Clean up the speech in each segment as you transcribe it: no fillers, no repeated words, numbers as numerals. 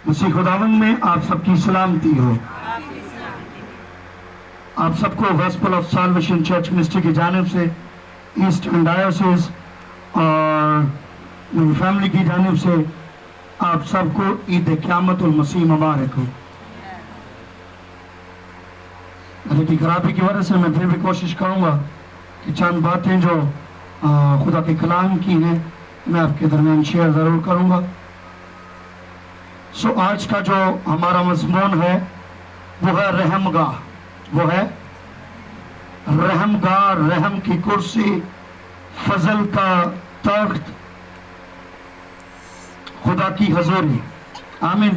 مسیح خداوند میں آپ سب کی سلامتی ہو۔ آپ سب کو gospel of salvation church ministry کی جانب سے ایسٹرن ڈائیوسس اور میری فیملی کی جانب سے آپ سب کو عید قیامت المسیح مبارک ہو۔ گلے کی خرابی کی وجہ سے میں پھر بھی کوشش کروں گا کہ چند باتیں جو خدا کے کلام کی ہیں میں آپ کے درمیان شیئر ضرور کروں گا۔ آج کا جو ہمارا مضمون ہے وہ ہے رحم گاہ، وہ ہے رحم گاہ، رحم کی کرسی، فضل کا تخت، خدا کی حضوری۔ آمین۔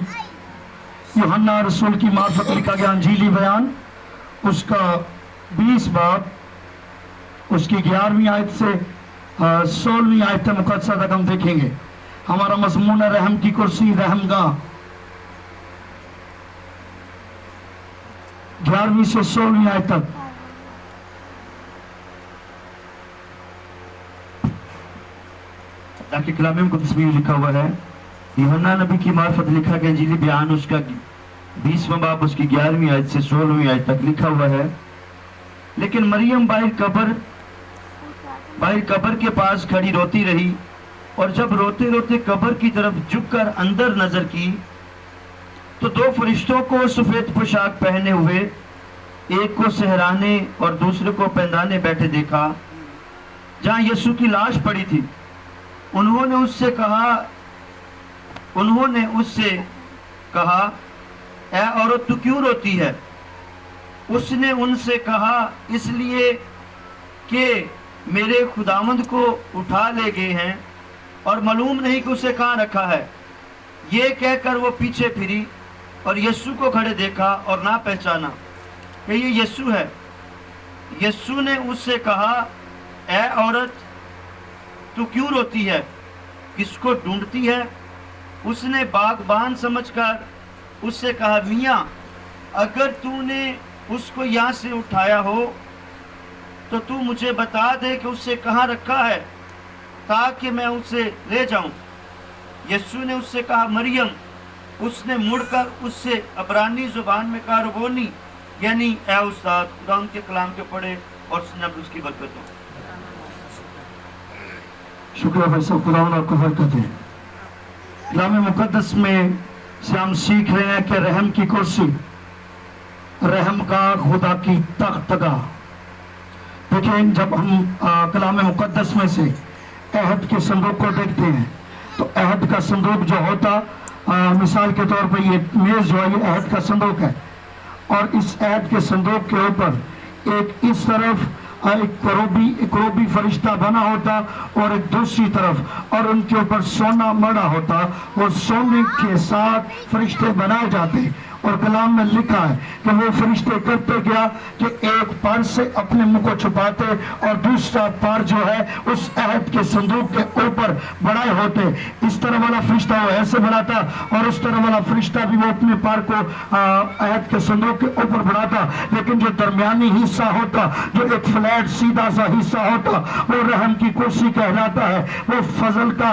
یوحنا رسول کی معرفت لکھا گیا انجیلی بیان، اس کا 20 باب، اس کی 11ویں آیت سے 16ویں آیت مقدسہ تک ہم دیکھیں گے۔ ہمارا مضمون ہے رحم کی کرسی، رحم گاہ، 11ویں سے 16ویں آیت تک۔ تاکہ کلام مقدس میں لکھا ہوا ہے، یوحنا نبی کی معرفت لکھا گیا انجیلی بیان، اس کا 20واں باب، اس کی 11ویں آیت سے 16ویں آیت تک لکھا ہوا ہے۔ لیکن مریم باہر قبر کے پاس کھڑی روتی رہی، اور جب روتے روتے قبر کی طرف جھک کر اندر نظر کی تو 2 فرشتوں کو سفید پوشاک پہنے ہوئے، ایک کو سہرانے اور دوسرے کو پیندانے بیٹھے دیکھا جہاں یسوع کی لاش پڑی تھی۔ انہوں نے کہا اے عورت تو کیوں روتی ہے؟ اس نے ان سے کہا اس لیے کہ میرے خداوند کو اٹھا لے گئے ہیں اور معلوم نہیں کہ اسے کہاں رکھا ہے۔ یہ کہہ کر وہ پیچھے پھری اور یسوع کو کھڑے دیکھا اور نہ پہچانا کہ یہ یسوع ہے۔ یسوع نے اس سے کہا اے عورت تو کیوں روتی ہے؟ کس کو ڈھونڈتی ہے؟ اس نے باغبان سمجھ کر اس سے کہا میاں، اگر تو نے اس کو یہاں سے اٹھایا ہو تو تو مجھے بتا دے کہ اسے کہاں رکھا ہے تاکہ میں اسے لے جاؤں۔ یسوع نے اس سے کہا مریم۔ اس نے مڑ کر اس سے عبرانی زبان میں کہا ربونی، یعنی اے استاد۔ خدا ان کے کلام کے پڑھے اور سنب اس کی برکت ہو۔ شکریہ بھائی صاحب، خدا آپ کو برکت ہے۔ کلام مقدس میں سے ہم سیکھ رہے ہیں کہ رحم کی کرسی، رحم کا خدا کی تخت گاہ۔ دیکھیں جب ہم کلام مقدس میں سے عہد کے صندوق کو دیکھتے ہیں تو عہد کا صندوق جو ہوتا، مثال کے طور پر یہ میز جو ہے یہ عہد کا صندوق ہے، اور اس عہد کے صندوق کے اوپر ایک اس طرف ایک کروبی فرشتہ بنا ہوتا اور ایک دوسری طرف، اور ان کے اوپر سونا مڑا ہوتا، اور سونے کے ساتھ فرشتے بنائے جاتے۔ اور کلام میں لکھا ہے کہ وہ فرشتے کرتے کیا کہ ایک پر سے اپنے منہ کو چھپاتے اور دوسرا پر جو ہے اس عہد کے صندوق کے اوپر بڑھائے ہوتے۔ اس طرح والا فرشتہ وہ ایسے بڑھاتا اور اس طرح والا فرشتہ بھی وہ اپنے پر کو عہد کے صندوق کے اوپر بڑھاتا، لیکن جو درمیانی حصہ ہوتا، جو ایک فلیٹ سیدھا سا حصہ ہوتا، وہ رحم کی کرسی کہلاتا ہے، وہ فضل کا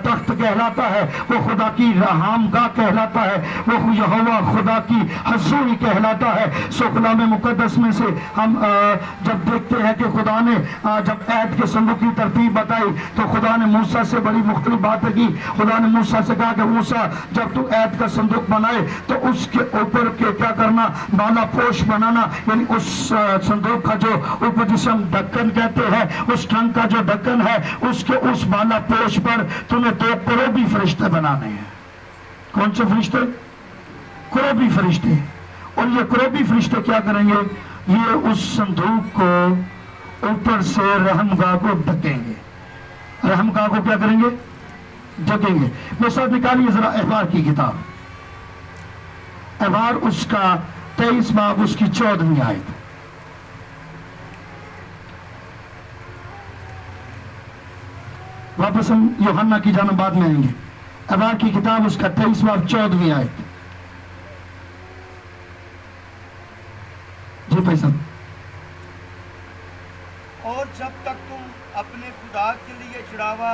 تخت کہلاتا ہے، وہ خدا کی رحم گاہ کہلاتا ہے، وہ یہوہ خدا کی حضوری کہلاتا ہے۔ سو کلام مقدس میں سے ہم جب دیکھتے ہیں کہ خدا نے جب عہد کے صندوق کی ترتیب بتائی تو خدا نے موسیٰ سے بڑی مختلف باتیں کی۔ خدا نے موسیٰ سے کہا کہ موسیٰ جب تو عہد کا صندوق بنائے تو اس کے اوپر کے کیا کرنا، بالا پوش بنانا، یعنی اس صندوق کا جو اوپر جسے ہم ڈھکن کہتے ہیں، اس ٹھنگ کا جو ڈھکن ہے اس کے اس بالا پوش پر تمہیں 2 کروبی فرشتے بنانے ہیں۔ کون سے فرشتے؟ کروبی فرشتے۔ اور یہ کروبی فرشتے کیا کریں گے؟ یہ اس صندوق کو اوپر سے رحم گاہ کو ڈھکیں گے۔ رحم گاہ کو کیا کریں گے؟ ڈھکیں گے۔ میرے ساتھ نکالیے ذرا احبار کی کتاب، احبار اس کا 23 باب، اس کی 14ویں آیت۔ واپس ہم یوحنا کی جانب بعد میں آئیں گے۔ احبار کی کتاب اس کا 23 باب 14ویں آیت۔ جی بھائی صاحب۔ اور جب تک تم اپنے خدا کے لیے چڑھاوا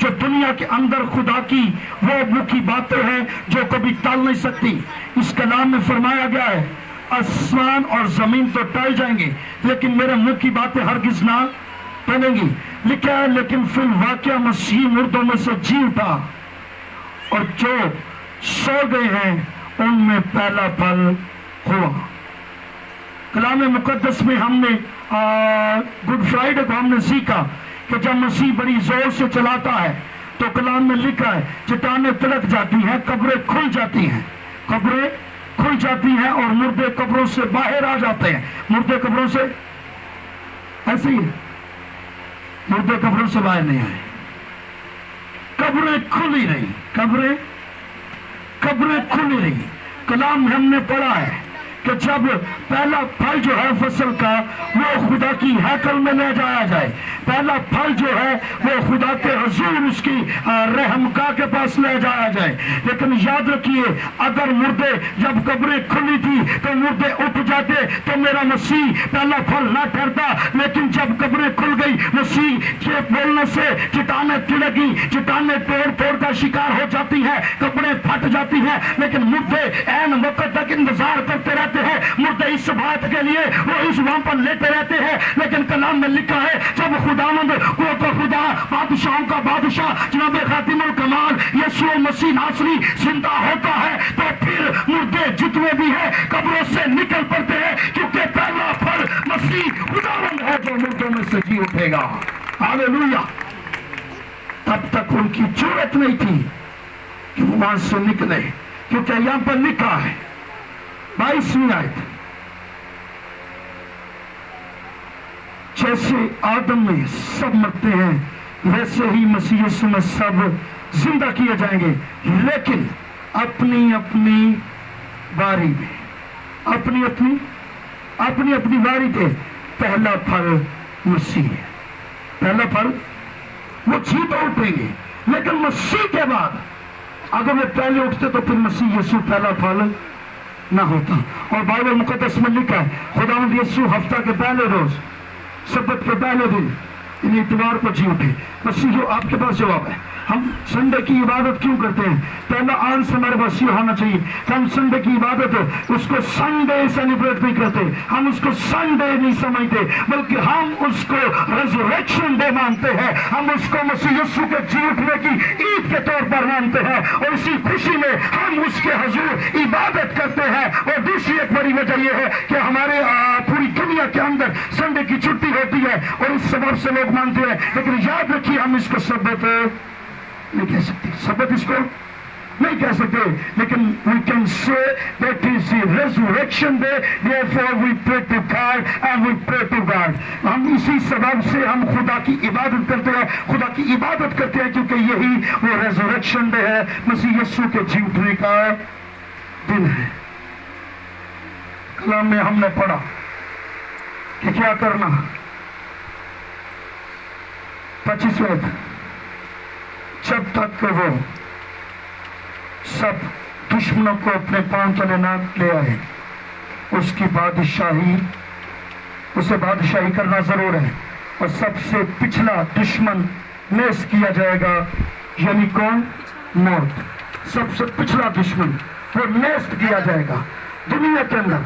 جو دنیا کے اندر خدا کی وہ منہ کی باتیں ہیں جو کبھی ٹال نہیں سکتی. اس کلام میں فرمایا گیا ہے آسمان اور زمین تو ٹل جائیں گے لیکن میرے منہ کی باتیں ہرگز نہ ٹلیں گی. لکھا ہے لیکن فی الواقعہ مسیح مردوں میں سے جی اٹھا اور جو سو گئے ہیں ان میں پہلا پھل ہوا. کلام مقدس میں ہم نے گڈ فرائیڈے کو ہم نے سیکھا کہ جب مسیح بڑی زور سے چلاتا ہے تو کلام میں لکھا ہے چٹانیں تڑک جاتی ہیں, قبریں کھل جاتی ہیں, قبریں کھل جاتی ہیں اور مردے قبروں سے باہر آ جاتے ہیں. مردے قبروں سے ایسے ہی مردے قبروں سے باہر نہیں آئے, قبریں کھلی رہی, قبریں کھلی رہی. کلام میں ہم نے پڑھا ہے کہ جب پہلا پھل جو ہے فصل کا وہ خدا کی ہیکل میں لے جایا جائے, پہلا پھل جو ہے وہ خدا کے حضور اس کی رحمگاہ کے پاس لے جایا جائے. لیکن یاد رکھیے اگر مردے جب قبریں کھلی تھی تو مردے اٹھ جاتے تو میرا مسیح پہلا پھل نہ ٹھہرتا. لیکن جب قبریں کھل گئی مسیح کے بولنے سے چٹانیں تڑکی, چٹانیں توڑ کا شکار ہو جاتی ہیں, قبریں پھٹ جاتی ہیں. لیکن مردے عین وقت تک انتظار کرتے رہتے ہیں, مردے اس بات کے لیے وہ اس وہاں پر لیتے رہتے ہیں. لیکن کلام میں لکھا ہے جب خداوند کو خدا بادشاہوں کا بادشاہ جناب خاتم الکمال یسوع مسیح ناصری زندہ ہوتا ہے تو پھر مردے جتنے بھی ہیں قبروں سے نکل پڑتے ہیں کیونکہ پہلا پھل مسیح خداوند ہے جو مردوں میں سے جی اٹھے گا. ہاللیلویا. تب تک ان کی جرأت نہیں تھی کہ وہ وہاں سے نکلے کیونکہ یہاں پر لکھا ہے 22ویں آیت جیسے آدم میں سب مرتے ہیں ویسے ہی مسیح یسوع میں سب زندہ کیے جائیں گے لیکن اپنی اپنی باری میں, اپنی اپنی باری پہ. پہلا پھل مسیح ہے, پہلا پھل وہ جی تو اٹھیں گے لیکن مسیح کے بعد اگر وہ پہلے اٹھتے تو پھر مسیح یسوع پہلا پھل نہ ہوتا. اور بائبل مقدس میں لکھا ہے خداوند یسوع ہفتہ کے پہلے روز سبت کے پہلے دن یعنی اتوار کو جی اٹھے. مسیح آپ کے پاس جواب ہے. ہم سنڈے کی عبادت کیوں کرتے ہیں؟ پہلا آنسر ہمارے پاس یہ ہونا چاہیے کہ ہم سنڈے کی عبادت اس کو سنڈے سیلیبریٹ نہیں کرتے, ہم اس کو سنڈے نہیں سمجھتے بلکہ ہم اس کو ریزریکشن ڈے مانتے ہیں. ہم اس کو مسیح یسوع کے جی اٹھنے کی عید کے طور پر مانتے ہیں اور اسی خوشی میں ہم اس کے حضور عبادت کرتے ہیں. اور دوسری ایک بڑی وجہ یہ ہے کہ ہمارے پوری دنیا کے اندر سنڈے کی چھٹی ہوتی ہے اور اس سبب سے لوگ مانتے ہیں. لیکن یاد رکھیے ہم اس کو سبت نہیں کہہ سکتے, سبت اس کو نہیں کہہ سکتے, لیکن we can say that is the resurrection day, therefore we pray to God and we pray to God. ہم اسی سبب سے ہم خدا کی عبادت کرتے ہیں, خدا کی عبادت کرتے ہیں کیونکہ یہی وہ ریزریکشن ڈے ہے, مسیح یسوع کے جی اٹھنے کا دن ہے. کلام میں ہم نے پڑھا کہ کیا کرنا. 25 جب تک کہ وہ سب دشمنوں کو اپنے پاؤں تلے نہ لے آئے اس کی بادشاہی, اسے بادشاہی کرنا ضرور ہے. اور سب سے پچھلا دشمن نیست کیا جائے گا, یعنی کون؟ موت. سب سے پچھلا دشمن وہ نیست کیا جائے گا. دنیا کے اندر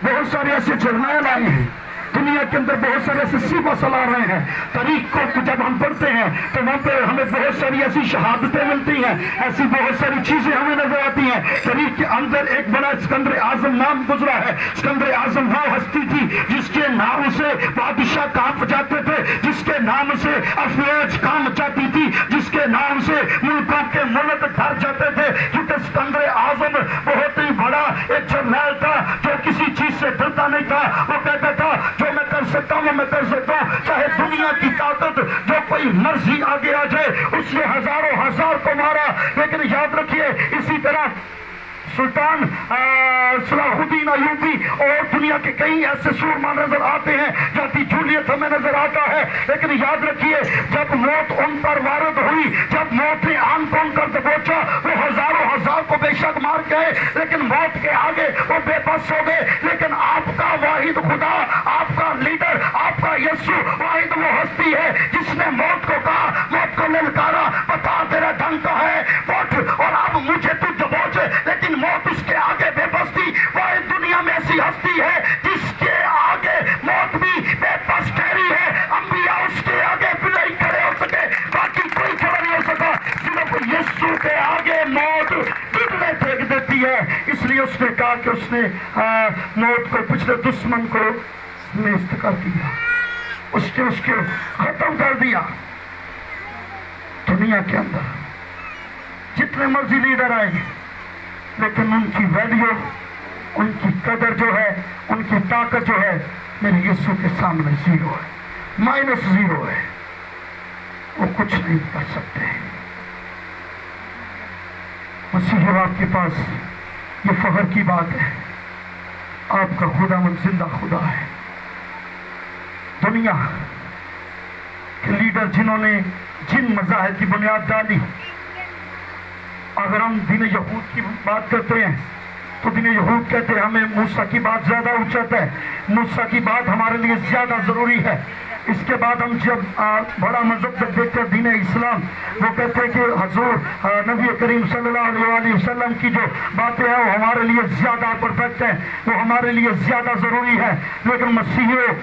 بہت سارے ایسے جرنیل آئے ہیں, دنیا کے اندر بہت سارے ایسے سپاہ سالار رہے ہیں. تاریخ کو جب ہم پڑھتے ہیں تو وہاں پہ ہمیں بہت ساری ایسی شہادتیں ملتی ہیں, ایسی بہت ساری چیزیں ہمیں نظر آتی ہیں. تاریخ کے اندر ایک بڑا اسکندر اعظم نام گزرا ہے. اسکندر اعظم وہ ہستی تھی جس کے نام سے بادشاہ کانپ جاتے تھے, جس کے نام سے افواج کانپ جاتی تھی, جس کے نام سے ملکوں کے ملک ڈر جاتے تھے. کیونکہ اسکندر اعظم بہت ہی بڑا ایک جرنیل تھا جو کسی چیز سے ڈرتا نہیں تھا. وہ کہتا تھا جو میں کر سکتا ہوں میں کر سکتا ہوں, چاہے دنیا کی طاقت جو کوئی مرضی آگے آ جائے. اس نے ہزاروں ہزار کو مارا. لیکن یاد رکھیے اسی طرح سلطان صلاح الدین ایوبی اور دنیا کے کئی ایسے سورما نظر آتے ہیں، جاتی جولیت ہمیں نظر آتا ہے، لیکن یاد رکھیے جب موت ان پر وارد ہوئی، جب موت نے آن کون کر دبوچا، وہ ہزاروں ہزار کو بے شک مار گئے، لیکن موت کے آگے وہ بے بس ہو گئے۔ لیکن آپ کا واحد خدا، آپ کا لیڈر، آپ کا یسوع واحد وہ ہستی ہے جس نے موت کو کہا، موت کو للکارا، بتا تیرا ڈھنگ کا ہے، موت اور اب مجھے تو دبوچ، لیکن موت اس کے آگے بے بس تھی۔ واحد دنیا میں ایسی ہستی ہے جس کے آگے موت بھی بے بس ٹھہری ہے۔ انبیاء اس کے آگے بھی نہیں کھڑے ہو سکے، باقی کوئی کھڑا نہیں ہو سکا، صرف یسوع کے آگے موت ٹوٹنے پھینک دیتی ہے۔ اس لیے اس نے کہا کہ اس نے موت کو، پچھلے دشمن کو نیست کر دیا، اس کے ختم کر دیا۔ دنیا کے اندر جتنے مرضی لیڈر آئے، لیکن ان کی ویلیو، ان کی قدر جو ہے، ان کی طاقت جو ہے، میرے یسوع کے سامنے زیرو ہے، مائنس زیرو ہے۔ وہ کچھ نہیں کر سکتے۔ مسیح آپ کے پاس یہ فخر کی بات ہے، آپ کا خداوند زندہ خدا ہے۔ دنیا کے لیڈر جنہوں نے جن مذاہب کی بنیاد ڈالی، اگر ہم دین یہود کی بات کرتے ہیں تو دین یہود کہتے ہیں ہمیں موسیٰ کی بات زیادہ اچت ہے، موسیٰ کی بات ہمارے لیے زیادہ ضروری ہے۔ اس کے بعد ہم جب بڑا مذہب جب دیکھتے ہیں دین اسلام، وہ کہتے ہیں کہ حضور نبی کریم صلی اللہ علیہ وسلم کی جو باتیں ہیں وہ ہمارے لیے زیادہ پرفیکٹ ہیں، وہ ہمارے لیے زیادہ ضروری ہے۔ لیکن مسیحیوں،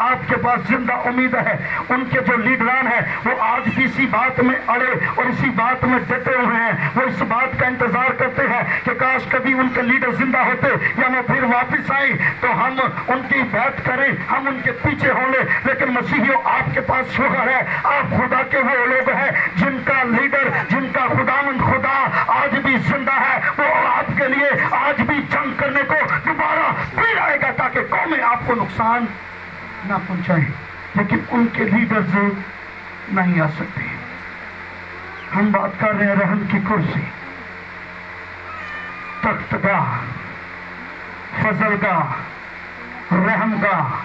آپ کے پاس زندہ امید ہے۔ ان کے جو لیڈران ہیں وہ آج بھی اسی بات میں اڑے اور اسی بات میں ڈٹے ہوئے ہیں۔ وہ اس بات کا انتظار کرتے ہیں کہ کاش کبھی ان کے لیڈر زندہ ہوتے یا وہ پھر واپس آئیں تو ہم ان کی بیعت کریں، ہم ان کے پیچھے ہوں گے۔ لیکن مسیحیوں، آپ کے پاس شوہر ہے، آپ خدا کے وہ لوگ ہیں جن کا لیڈر، جن کا خداوند خدا آج بھی زندہ ہے۔ وہ آپ کے لیے آج بھی جنگ کرنے کو دوبارہ پھر آئے گا تاکہ قومیں آپ کو نقصان نہ پہنچائیں، لیکن ان کے لیڈرز نہیں آ سکتے۔ ہم بات کر رہے ہیں رحم کی کرسی، تخت گاہ، فضل گاہ، رحم گاہ،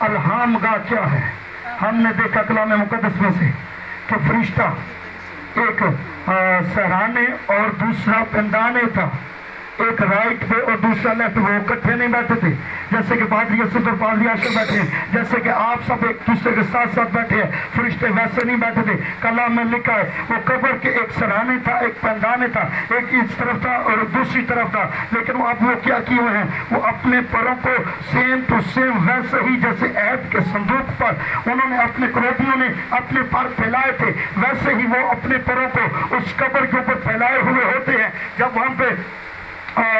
الہام گاہ کیا ہے؟ ہم نے دیکھا کلام مقدس میں سے کہ فرشتہ ایک سہرانے اور دوسرا پندانے تھا، ایک رائٹ پہ اور دوسرا لیفٹ، وہ اکٹھے نہیں بیٹھے تھے جیسے کہ پادری یوسف اور پادری عاشر بیٹھے ہیں، جیسے کہ آپ سب ایک دوسرے کے ساتھ ساتھ بیٹھے ہیں، فرشتے ویسے نہیں بیٹھے تھے۔ کلام میں لکھا ہے وہ قبر کے ایک سرانے تھا، ایک پندانے تھا، ایک اس طرف تھا اور دوسری طرف تھا، لیکن اب وہ کیا کیے ہوئے ہیں؟ وہ اپنے پروں کو سیم ٹو سیم ویسے ہی جیسے عہد کے صندوق پر انہوں نے اپنے کروبیوں نے اپنے پر پھیلائے تھے، ویسے ہی وہ اپنے پروں کو اس قبر کے اوپر پھیلائے ہوئے ہوتے ہیں۔ جب وہاں پہ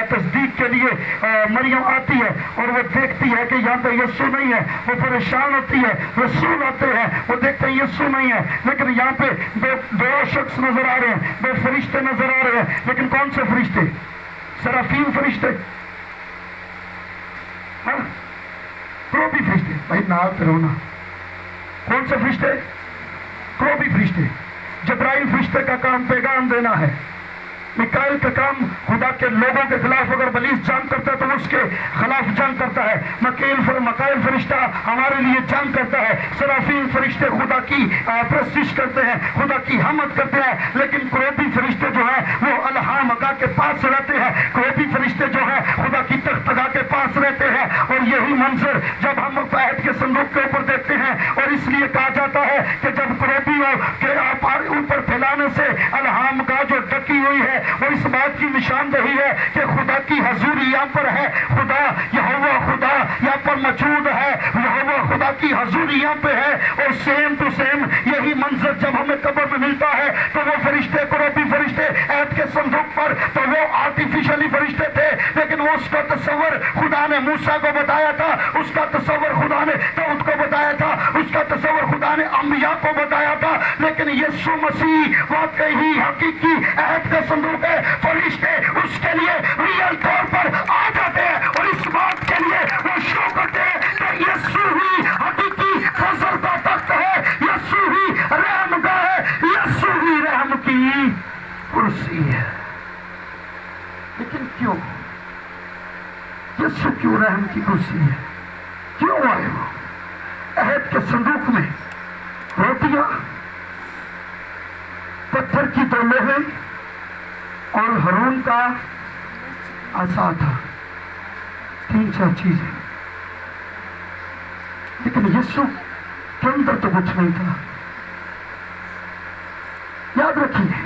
تصدیق کے لیے مریم آتی ہے اور وہ دیکھتی ہے کہ یہاں پہ یسوع نہیں ہے، وہ پریشان ہوتی ہے۔ رسول آتے ہیں، وہ دیکھتے ہیں یسوع نہیں ہے، لیکن یہاں پہ دو شخص نظر آ رہے ہیں، دو فرشتے نظر آ رہے ہیں، لیکن کون سے فرشتے؟ سرافیم فرشتے، ہاں کروبی فرشتے۔ بھائی نہ رونا، کون سے فرشتے؟ کروبی فرشتے۔ جبرائیل فرشتے کا کام پیغام دینا ہے، میکائیل کا کام خدا کے لوگوں کے خلاف اگر بلیس جنگ کرتا ہے تو اس کے خلاف جنگ کرتا ہے۔ مکائیل فرشتہ ہمارے لیے جنگ کرتا ہے۔ سرافیم فرشتے خدا کی پرستش کرتے ہیں، خدا کی حمد کرتے ہیں، لیکن کروبی فرشتے جو ہیں وہ الہام گاہ کے پاس رہتے ہیں۔ کروبی فرشتے جو ہیں خدا کی تخت گاہ کے پاس رہتے ہیں، اور یہی منظر جب ہم عہد کے صندوق کے اوپر دیکھتے ہیں، اور اس لیے کہا جاتا ہے کہ جب کروبیوں کے اوپر پھیلانے سے الہام گاہ جو ڈکی ہوئی ہے وہ اس بات کی نشاندہی ہے کہ خدا کی حضوری یہاں پر ہے، خدا یہوہ خدا یہاں پر موجود ہے، یہوہ خدا کی حضوری یہاں پہ ہے۔ اور سیم ٹو سیم یہی منظر جب ہمیں قبر میں ملتا ہے تو وہ فرشتے کروبی فرشتے عہد کے صندوق پر تو وہ آرٹیفیشلی فرشتے تھے، لیکن وہ اس کا تصور خدا نے موسیٰ کو بتایا تھا، اس کا تصور خدا نے داؤد کو بتایا تھا، اس کا تصور خدا نے انبیاء کو بتایا تھا۔ لیکن یسوع مسیح واقعی حقیقی عہد کا صندوق ہے، فرشتے اس کے لیے ریئل طور پر آ جاتے ہیں اور اس بات کے لیے وہ شو کرتے ہیں کہ یسوع ہی حقیقی فضل کا تخت ہے، یسوع ہی رحم گاہ ہے، یسوع ہی رحم کی کرسی ہے۔ لیکن کیوں یسوع کیوں رحم کی کرسی ہے؟ کیوں آئے وہ؟ عہد کے صندوق میں روٹیاں، پتھر کی دو لوہیں اور ہارون کا عصا تھا، 3-4 چیزیں، لیکن یسوع کے اندر تو کچھ نہیں تھا۔ یاد رکھیے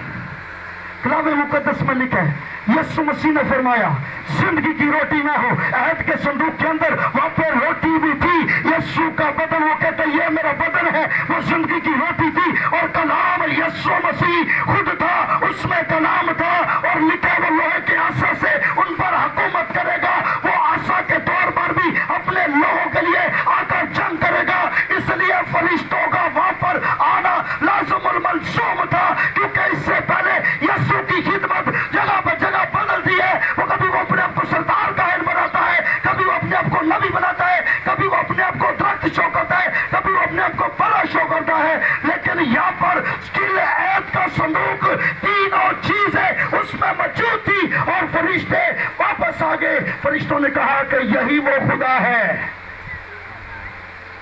کلام مقدس میں لکھا ہے یسوع مسیح نے فرمایا زندگی کی روٹی نہ ہو، عہد کے صندوق کے اندر وہاں پہ روٹی بھی تھی، یسوع کا بدن، وہ کہتے ہیں یہ میرا بدن ہے، وہ زندگی کی روٹی تھی، اور کلام یسوع مسیح خود تھا، اس میں کلام تھا، اور لکھا وہ لوہے کے عصا سے ان پر حکومت کرے گا، وہ عصا کے طور پر بھی اپنے لوگوں کے لیے آ کر جنگ کرے گا، اس لیے فرشتوں کا وہاں پر آنا لازم الملزوم تھا، کیونکہ اس سے پہلے یسوع کی خدمت جگہ بہ جگہ بدل دی ہے، وہ کبھی وہ اپنے آپ کو سردار کاہن بناتا ہے، کبھی وہ اپنے آپ کو نبی بناتا ہے، کبھی وہ اپنے آپ کو درخت شو کرتا ہے، کبھی وہ اپنے آپ کو بڑا شو کرتا ہے، لیکن یہاں پر اسٹل عہد کا صندوق تینوں چیزیں اس میں موجود تھی، اور فرشتے واپس آ گئے۔ فرشتوں نے کہا کہ یہی وہ خدا ہے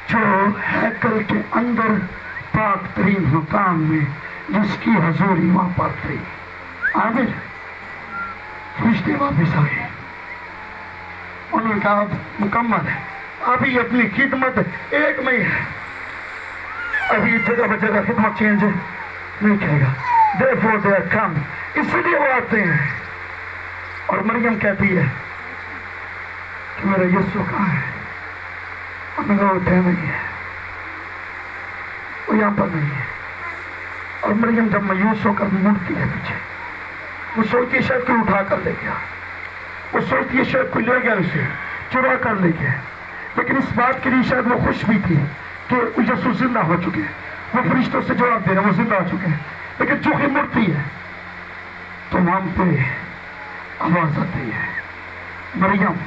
جو ہیکل کے اندر پاک ترین مقام میں جس کی حضوری وہاں پر تھی۔ آمین۔ فرشتے واپس آئے، انہوں نے کہا اب مکمل ہے، ابھی اپنی خدمت ایک میں ہی ہے، ابھی جگہ بہ جگہ خدمت چینج نہیں کرے گا۔ therefore they are come، اس لیے وہ آتے ہیں۔ اور مریم کہتی ہے کہ میرا یسوع کہاں ہے؟ انہوں نے کہا وہ طے نہیں ہے، وہ یہاں پر نہیں ہے۔ اور مریم جب مایوس ہو کر مڑتی ہے پیچھے، وہ سوچتی ہے شاید کوئی اٹھا کر لے گیا، وہ سوچتی ہے شاید کوئی لے گیا، اسے چرا کر لے گیا، لیکن اس بات کے لیے شاید وہ خوش بھی تھی کہ یسوع زندہ ہو چکے ہیں، وہ فرشتوں سے جواب دے رہے ہیں، وہ زندہ ہو چکے ہیں، لیکن چونکہ مڑتی ہے تو وہاں پہ آواز آتی ہے مریم،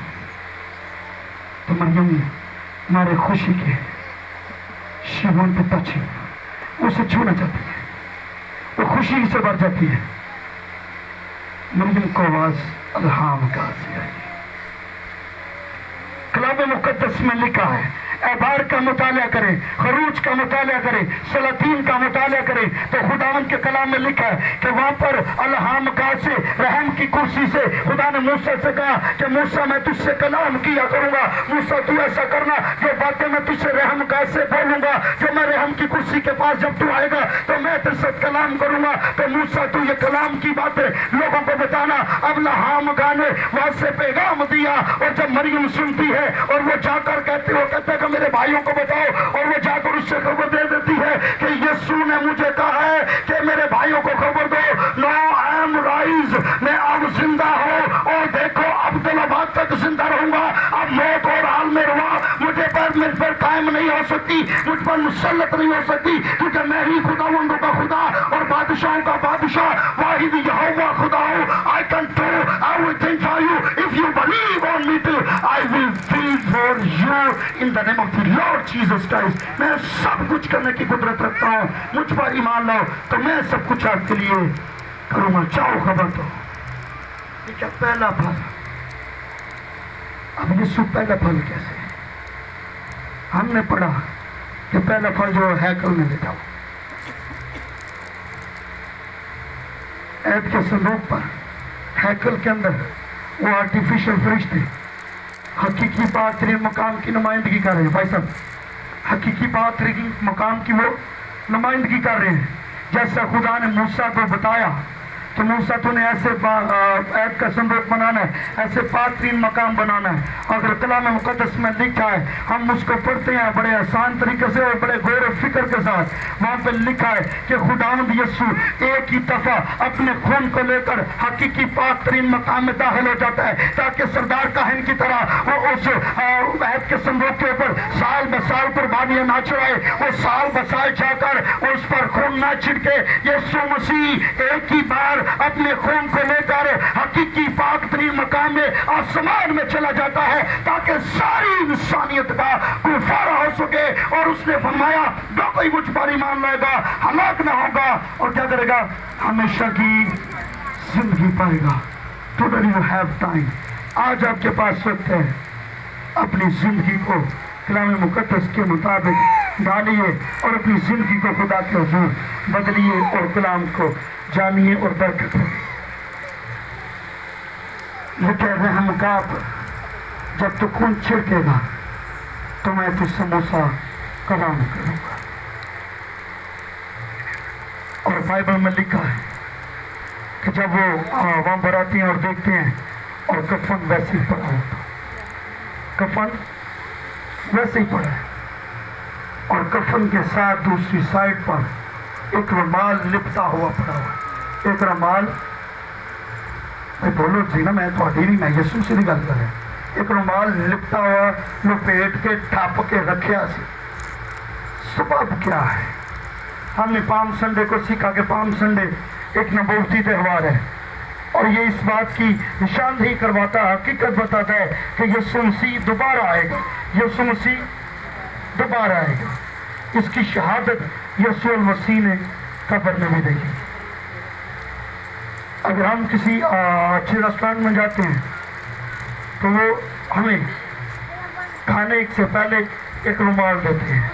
تو مریم ہمارے خوشی کے شیون پہ ٹچ، اسے چھونا چاہتی ہے، وہ خوشی سے بھر جاتی ہے۔ مریم کو آواز الہام کا سے آئی۔ کلام مقدس میں لکھا ہے اعبار کا مطالعہ کریں، خروج کا مطالعہ کریں، سلاطین کا مطالعہ کریں، تو خداوند کے کلام میں لکھا ہے کہ وہاں پر الہام کا سے، رحم کی کرسی سے خدا نے موسیٰ سے کہا کہ موسیٰ میں تجھ سے کلام کیا کروں گا، موسیٰ تو ایسا کرنا جو باتیں میں تجھ سے رحم کا سے بولوں گا، جو میں رحم کی کرسی کے پاس جب تو آئے گا تو میں تجھ سے کلام کروں گا، تو موسیٰ تو یہ کلام کی باتیں لوگوں کو بتانا۔ اب الہام کا نے وہاں سے پیغام دیا، اور جب مریم سنتی ہے اور وہ جا کر کہتے ہیں کہ میرے بھائیوں کو بتاؤ، اور وہ جا کر اس سے خبر دے دیتی ہے کہ یسوع نے مجھے کہا ہے کہ میرے بھائیوں کو خبر دو، نو آئی ایم رائز، میں اب زندہ ہوں، اور دیکھو عبدالآباد تک زندہ رہوں گا، اب موت اور حال میں رہا مجھے پر قائم نہیں ہو سکتی، مجھ پر مسلط نہیں ہو سکتی، کیونکہ میں ہی خداوندوں کا خدا اور بادشاہوں کا بادشاہ واحد یہوہ خدا ہوں۔ I can do everything for you if you believe on me too. I will be for you in the name of the Lord Jesus Christ۔ میں سب کچھ کرنے کی قدرت رکھتا ہوں، مجھ پر ایمان لاؤ تو میں سب کچھ آپ کے لیے کروں گا۔ چاہو خبر دو۔ ٹھیک ہے، پہلا پھل۔ اب یسوع پہلا پھل کیسے؟ ہم نے پڑھا کہ پہلا پھل جو ہیکل میں لے جاؤ، عہد کے صندوق پر، ہیکل کے اندر وہ آرٹیفیشل فرشتے حقیقی پاک ترین مقام کی نمائندگی کر رہے ہیں۔ بھائی صاحب، حقیقی پاک ترین مقام کی وہ نمائندگی کر رہے ہیں، جیسا خدا نے موسیٰ کو بتایا کہ موسیٰ تو نے ایسے عہد کا صندوق بنانا ہے، ایسے پاک ترین مقام بنانا ہے۔ اگر کلام مقدس میں لکھا ہے، ہم اس کو پڑھتے ہیں بڑے آسان طریقے سے اور بڑے غور و فکر کے ساتھ، وہاں پہ لکھا ہے کہ خداوند یسوع ایک ہی دفعہ اپنے خون کو لے کر حقیقی پاک ترین مقام میں داخل ہو جاتا ہے، تاکہ سردار کاہن کی طرح وہ اس عہد کے صندوق کے اوپر سال بہ سال قربانیاں نہ چڑھائے، وہ سال بہ سال جا کر اس پر خون نہ چھڑکے۔ یسوع مسیح ایک ہی بار اپنے خون کو لے کر حقیقی پاک ترین مقام میں آسمان میں چلا جاتا ہے، تاکہ ساری انسانیت کا کفارہ ہو سکے، اور اس نے فرمایا جو کوئی مجھ پر ایمان لائے گا ہلاک نہ ہوگا، اور کیا کرے گا؟ ہمیشہ کی زندگی پائے گا۔ Today you have time. آج آپ کے پاس وقت ہے. اپنی زندگی کو کلام مقدس کے مطابق ڈالیے اور اپنی زندگی کو خدا کے حضور بدلیے اور کلام کو جانیے اور برکت ہو. لیکن رحم کاپ جب تو خون چھڑکے گا تو میں تو سموسا کلام کروں گا. اور بائبل میں لکھا ہے کہ جب وہ وہاں پر آتی ہیں اور دیکھتے ہیں اور کفن ویسے ہی پڑا ہوتا, کفن ویسے ہی پڑا ہے, اور کفن کے ساتھ دوسری سائڈ پر ایک رومال لپٹا ہوا پڑا ہوا. ایک رومال, میں بولو جی نا, میں تھوڑی نہیں, میں یسوع سے نہیں گل کر رہا. ایک رومال لپٹا ہوا لپیٹ کے ٹھپ کے رکھیا سی. سبب کیا ہے؟ ہم نے پام سنڈے کو سیکھا کہ پام سنڈے ایک نبوتی تہوار ہے اور یہ اس بات کی نشاندہی کرواتا, حقیقت بتاتا ہے کہ یسوع مسیح دوبارہ آئے گا. یسوع مسیح دوبارہ آئے گا. اس کی شہادت یسوع المسیح نے قبر میں بھی دیکھی. اگر ہم کسی اچھے ریسٹورینٹ میں جاتے ہیں تو وہ ہمیں کھانے سے پہلے ایک رومال دیتے ہیں,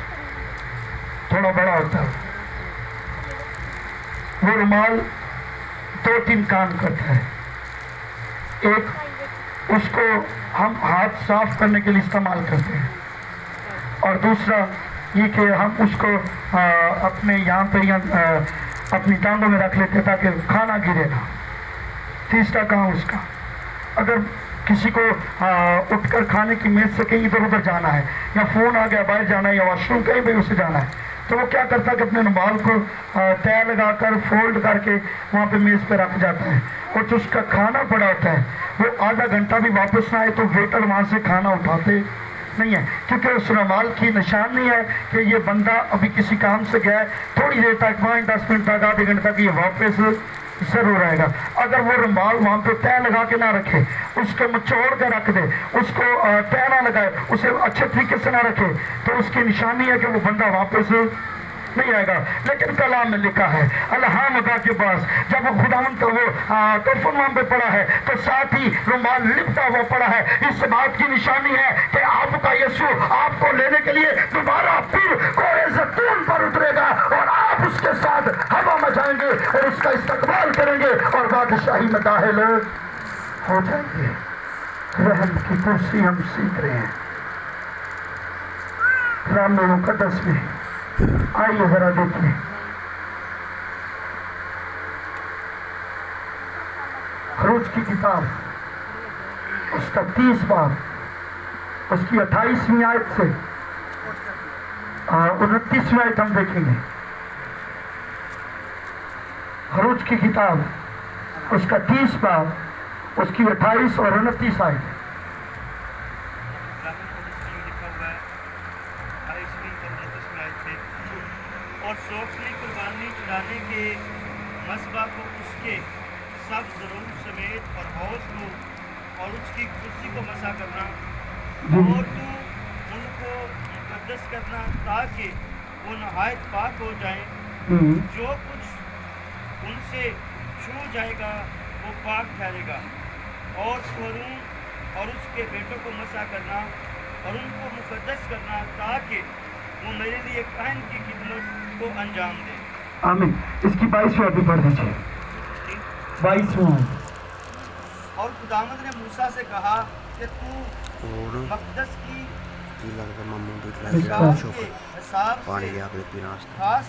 تھوڑا بڑا ہوتا ہے. وہ رومال 2-3 کام کرتا ہے. ایک, اس کو ہم ہاتھ صاف کرنے کے لیے استعمال کرتے ہیں, اور دوسرا یہ کہ ہم اس کو اپنے یہاں پہ یا اپنی ٹانگوں میں رکھ لیتے ہیں تاکہ کھانا گرے نہ. تیسرا کام اس کا, اگر کسی کو اٹھ کر کھانے کی میز سے کہیں ادھر ادھر جانا ہے یا فون آ گیا باہر جانا ہے یا واش روم کہیں بھی اسے جانا ہے تو وہ کیا کرتا ہے کہ اپنے رومال کو طے لگا کر فولڈ کر کے وہاں پہ میز پہ رکھ جاتا ہے. اور جو اس کا کھانا پڑا ہوتا ہے وہ آدھا گھنٹہ بھی واپس نہ آئے تو ویٹر وہاں سے کھانا اٹھاتے نہیں ہے, کیونکہ اس رومال کی نشان نہیں ہے کہ یہ بندہ ابھی کسی کام سے گیا ہے, تھوڑی دیر تک 5-10 منٹ تک آدھے گھنٹے تک یہ واپس ضرور آئے گا. اگر وہ رومال وہاں پہ طے لگا کے نہ رکھے, اس کو مچوڑ کے رکھ دے, اس کو طے نہ لگائے, اسے اچھے طریقے سے نہ رکھے, تو اس کی نشانی ہے کہ وہ بندہ واپس نہیں آئے گا. لیکن کلام میں لکھا ہے الحمدہ کے پاس جب وہ خداوند کا وہ کفن وہاں پہ پڑا ہے تو ساتھ ہی رومال لپٹا ہوا پڑا ہے. اس بات کی نشانی ہے کہ آپ کا یسوع آپ کو لینے کے لیے دوبارہ پھر کوہ زیتون پر اترے گا اور آپ اس کے ساتھ ہوا میں جائیں گے اور اس کا استقبال کریں گے اور بادشاہی میں داخل ہو جائیں گے. رحم کی کرسی ہم سیکھ رہے ہیں کلام مقدس میں. آئیے ذرا دیکھیں, خروج کی کتاب اس کا 30 باب اس کی 28ویں آیت سے 29ویں آیت ہم دیکھیں گے. خروج کی کتاب اس کا 30 باب اس کی 28 اور 29 آیت. اور سوکھلی قربانی چڑھانے کے مذبح کو اس کے سب ضرور سمیت اور حوض کو اور اس کی کرسی کو مسا کرنا اور تو ان کو مقدس کرنا تاکہ وہ نہایت پاک ہو جائیں. جو کچھ ان سے چھو جائے گا وہ پاک ٹھہرے گا. اور ہارون اور اس کے بیٹوں کو مسا کرنا اور ان کو مقدس کرنا تاکہ وہ میرے لیے کائن کی خدمت کو انجام دے. آمین. اس کی 22ویں بھی پڑھ دیجیے. 22ویں. اور خداوند نے موسیٰ سے کہا کہ تو مقدس کی مشکات کے حساب سے خاص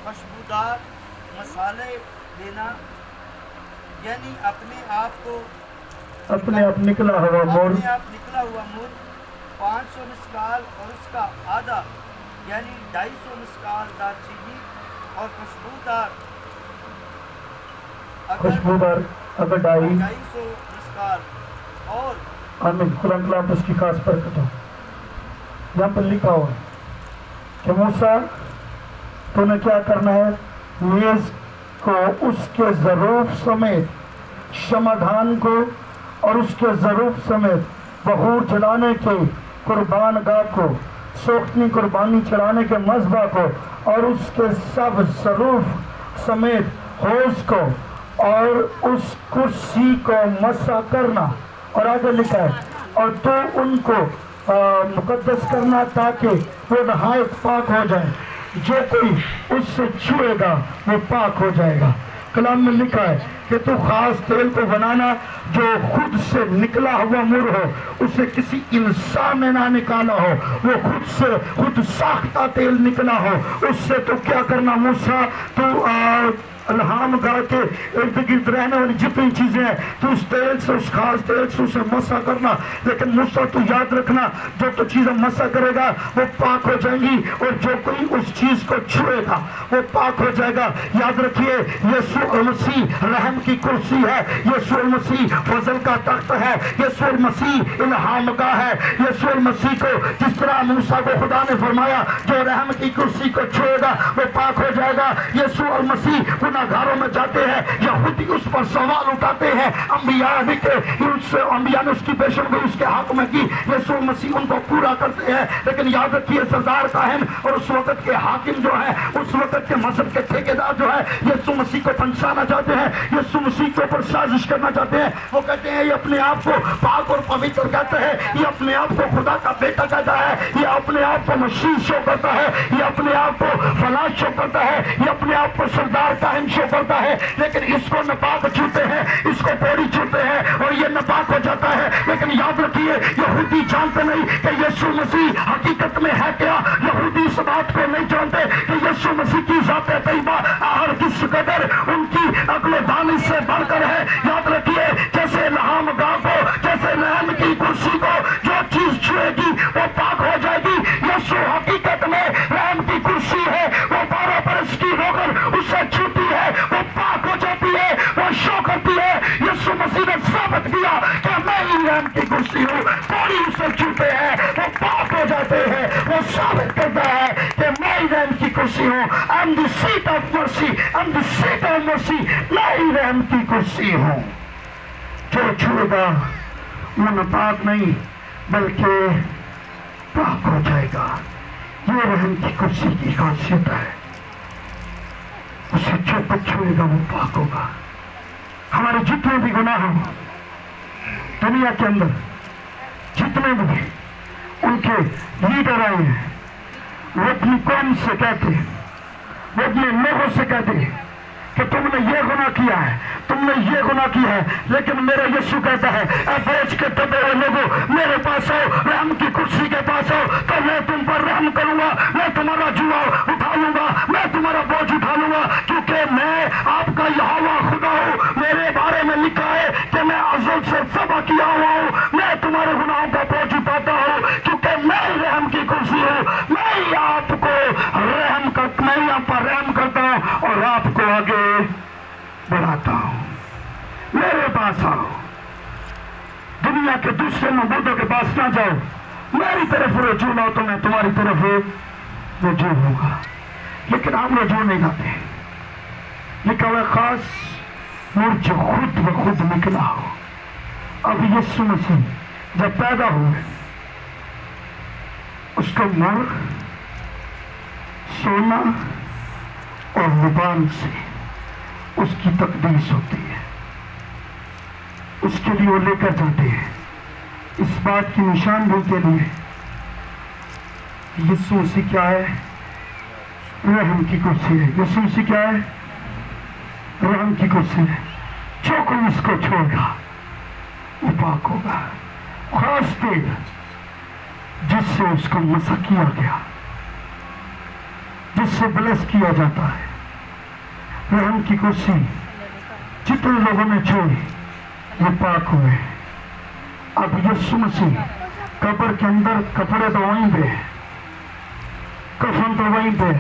خوشبودار مسالے دینا, یعنی اپنے آپ نکلا ہوا مور 500 مسکال اور اس کا آدھا یعنی 250 مسکال دار چینی اور خوشبودار اگر 250 مسکال اور آمین. قرآن کلام اس کی خاص برکت ہو. یہاں پر لکھا ہوا کہ موسیٰ تو نے کیا کرنا ہے, میز کو اس کے ظروف سمیت شمعدان کو اور اس کے ظروف سمیت بخور جلانے کے قربان گاہ کو سوختنی قربانی چڑھانے کے مذبح کو اور اس کے سب ظروف سمیت حوض کو اور اس کرسی کو مسح کرنا، اور آگے لکھا ہے اور تو ان کو مقدس کرنا تاکہ وہ نہایت پاک ہو جائے، جو کوئی اس سے چھوئے گا وہ پاک ہو جائے گا۔ کلام میں لکھا ہے کہ تو خاص تیل کو بنانا جو خود سے نکلا ہوا مر ہو، اسے کسی انسان نے نہ نکالا ہو، وہ خود ساختہ تیل نکلا ہو، اس سے تو کیا کرنا موسیٰ، تو الہام گاہ کے ارد گرد رہنے والی جتنی چیزیں ہیں تو اس تیل سے، اس خاص تیل سے اسے مسح کرنا۔ لیکن موسیٰ تو یاد رکھنا، جو تو چیزیں مسح کرے گا وہ پاک ہو جائیں گی، اور جو کوئی اس چیز کو چھوئے گا وہ پاک ہو جائے گا۔ یاد رکھیے یسوع المسیح رحم کی کرسی ہے، یسوع المسیح فضل کا تخت ہے، یسوع المسیح الہام گاہ ہے۔ یسوع المسیح کو جس طرح موسیٰ کو خدا نے فرمایا جو رحم کی کرسی کو چھوئے گا وہ پاک ہو جائے گا، یسوع المسیح گھروں میں جاتے ہیں، یہودی اس پر سوال اٹھاتے ہیں، انبیاء نے اس کی پیشن گوئی اس کے حق میں کی، یسوع مسیح ان کو پورا کرتے ہیں۔ لیکن یاد رکھیے سردار کاہن اور اس وقت کے حاکم جو ہے، اس وقت کے مذہب کے ٹھیکیدار جو ہے، یسوع مسیح کو پنسانا چاہتے ہیں، یسوع مسیح کے اوپر سازش کرنا چاہتے ہیں۔ وہ کہتے ہیں یہ اپنے آپ کو پاک اور پوتر کہتا ہے، یہ اپنے آپ کو خدا کا بیٹا کہتا ہے، یہ اپنے آپ کو مسیح شو کرتا ہے، یہ اپنے آپ کو فلاں شو کرتا ہے، یہ اپنے آپ کو سردار کاہن شو کرتا ہے۔ لیکن اس کو نپاک چھوتے ہیں، اس کو پوری چھوتے ہیں اور یہ نپاک ہو جاتا ہے۔ لیکن یاد رکھیے یہودی جانتے نہیں کہ یسوع مسیح حقیقت میں ہے کیا، یہودی اس بات کو نہیں جانتے کہ یسوع مسیح کی ذات طیبہ اور کس قدر ان کی عقل و دانش سے بڑھ کر ہے۔ یاد رکھیے جیسے الہام گاہ کو، جیسے رحم کی کرسی کو جو چیز چھوئے گی وہ پاک ہو جائے گی، یسوع حقیقت میں رحم کی کرسی ہے، وہ 12 برس کی ہو کر اسے چھوتی ہے وہ پاک ہو جاتی ہے، وہ شو کرتی ہے۔ یسوع مسیح نے ثابت کیا کہ میں ہی رحم کی کرسی ہوں، کوئی اسے چھوتے ہیں وہ پاک ہو جاتے ہیں۔ وہ ثابت کرتا ہے کہ میں ہی رحم کی کرسی ہوں، I'm the seat of mercy, I'm the seat of mercy، میں ہی رحم کی کرسی ہوں۔ جو چھوئے گا وہ ناپاک نہیں بلکہ پاک ہو جائے گا۔ یہ رحم کی کرسی کی خاصیت ہے، اسے جو کچھ چھوئے گا وہ پاک ہوگا۔ ہمارے جتنے بھی گناہ ہوں دنیا کے اندر، جتنے بھی ان کے لیڈر آئے ہیں، وہ اپنی قوم سے کہتے، وہ اپنے لوگوں سے کہتے کہ تم نے یہ گناہ کیا ہے، تم نے یہ گناہ کیا ہے، لیکن میرا یسوع کہتا ہے اے بوجھ کے دبے ہوئے لوگوں میرے پاس آؤ، رحم کی کرسی کے پاس آؤ تو میں تم پر رحم کروں گا، میں تمہارا جوا اٹھا لوں گا، میں تمہارا بوجھ اٹھا لوں گا، کیونکہ میں آپ کا یہوہ خدا ہوں۔ میرے بارے میں لکھا ہے کہ میں ازل سے ذبح کیا ہوا ہوں، میں تمہارے گناہوں کا بوجھ اٹھاتا ہوں، کیونکہ میں رحم کی کرسی ہوں، میں ہی آپ کو رحم کرتا، میں ہی آپ پر رحم کرتا ہوں اور آپ کو آگے بڑھاتا ہوں۔ میرے پاس آؤ، دنیا کے دوسرے معبودوں کے پاس نہ جاؤ، میری طرف رجوع لاؤ تو میں تمہاری طرف رجوع ہوں گا۔ لیکن ہم رجوع نہیں لاتے، لکھا ہوا خاص نور جو خود بخود نکلا ہو۔ اب یسوع مسیح جب پیدا ہوئے اس کو مر، سونا اور لبان سے اس کی تقدیس ہوتی ہے، اس کے لیے وہ لے کر جاتے ہیں اس بات کی نشاندہی کے لیے یسوع مسیح کیا ہے، رحم کی کرسی ہے۔ یسوع مسیح کیا ہے، رحم کی کرسی ہے۔ جو کوئی اس کو چھوڑ گا وہ پاک ہوگا۔ خاص تیل جس سے اس کو مسح کیا گیا، جس سے بلس کیا جاتا ہے، رحم کی کرسی جتنے لوگوں نے چھوئی وہ پاک ہوئے۔ اب یسوع مسیح قبر کے اندر، کپڑے تو وہیں پہ، کفن تو وہیں پہ،